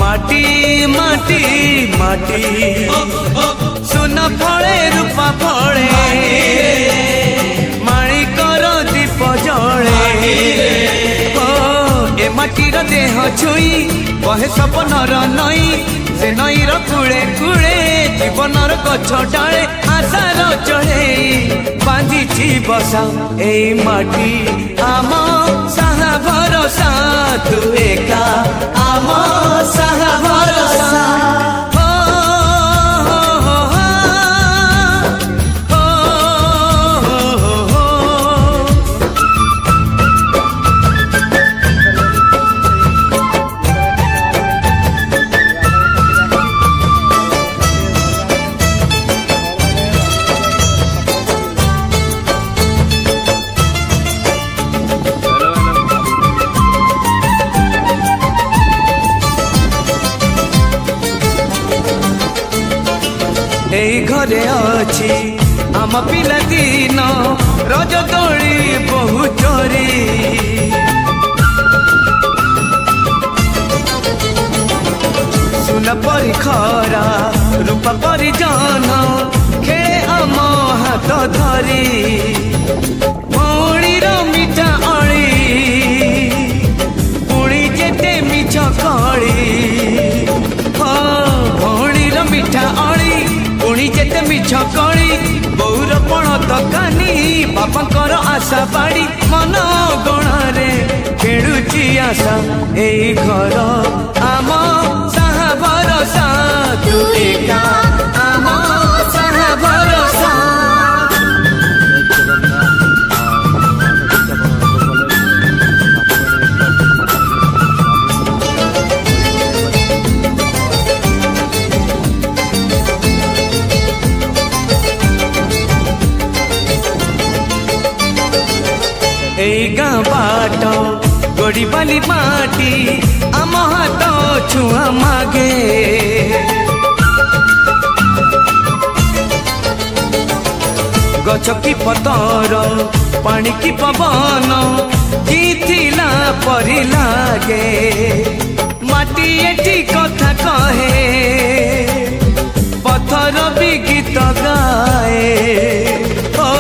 माटी माटी माटी सुन फले रूपा फले माणिकर दीप जले ए माटीर देह छुई कहे सपनर नई से नईर कूले कूले जीवनर गछ डाले आशार चढ़े बांधी बसा ए माटी आम साहा भरोसा तू एका आम साहा भरोसा घरे अच्छी आम पिला दिन रज दोली बहु चोरी सुन परी खरा रूपा परी जान खेले आम हाथ धरी भौणीर मिठा अली पुणी जेते मिछ कली भौणीर मिठा अली पुणी जेते मिछ कली बौर पण तकानी बापांकर आशा बाड़ी मन गणरे खेलुची आशा एई घर आम साहा भरोसा तू एका आम साहा भरोसा गाँ बाट गोड़ी बाली माटी आम हाथ छुआ मागे गछ की पतर पानी की पवन जीथिला परी लागे माटी एठी कथा कहे पत्थर भी गीत गाए ओ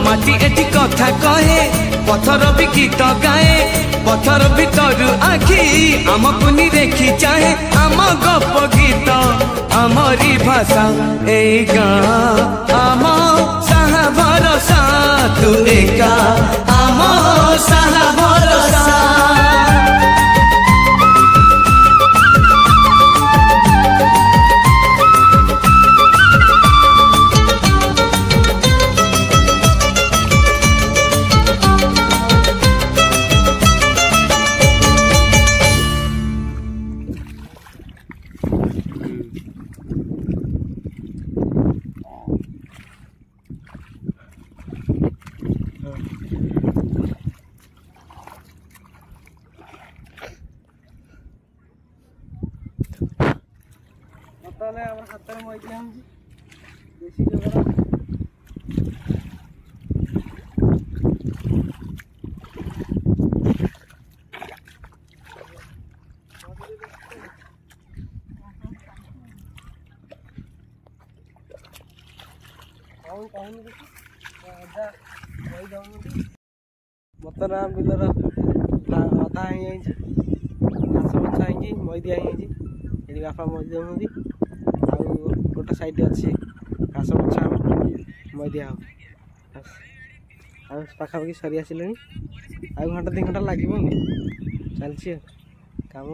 माटी एठी कथा कहे पत्थर भी गीत गाए पत्थर भीतर आखि आम पुनी देखी चाहे आम गप गीत आमरी भाषा ए गाँ आम साहा भरोसा तू एका आम साहा भरोसा बर्तमान बिलर अधा घास बछा मई दिया ये बापा मई दे गोटे साइड अच्छी घास बछा मई दिया पाखापाखि सरी आसिले घंटा 2 घंटा लगे चलती काम।